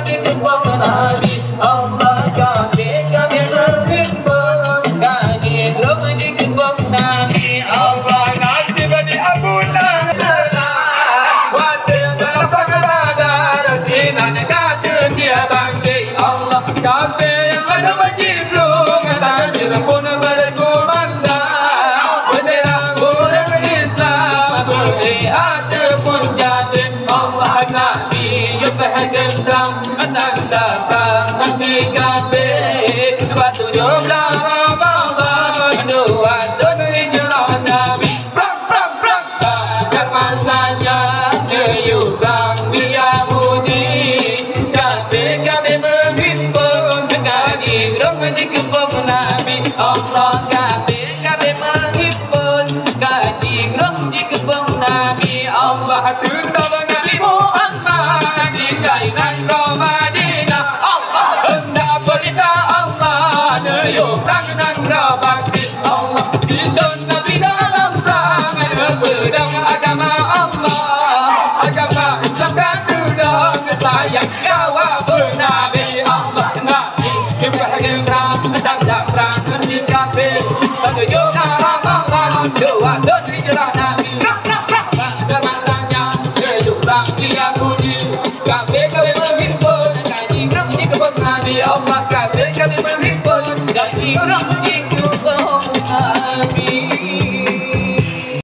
di kebun Nabi. Allah kami menghimpun kaji gerung di kebun Nabi. Allah kasih bagi Abu Lahab waktu dalam pengelada sinan kata dia bangkit. Allah kami yang ada berjiblung tanjir pun berkumandang bendera orang Islam ada pun jadi. Allah Nabi yang bergendang tanda-tanda kasih kafir batu jumlah Ramadan 2 tahun hijrah Nabi. Prak prak prak pada masanya Yudang Yahudi kafir kami menghimpun kaji gerung di kebun Nabi. Allah kafir kami menghimpun kaji gerung di kebun Nabi. Allah tentang Nabi Muhammad di kainan Madinah. Allah hendak berita Allah neyuk tangan rabakti. Allah sidon Nabi dalam perang pedang agama Allah. Agama Islam kan udang sayang jawab Nabi. Allah Nabi kebahagiaan perang tak perang si kafir. Bagi Ramadan 2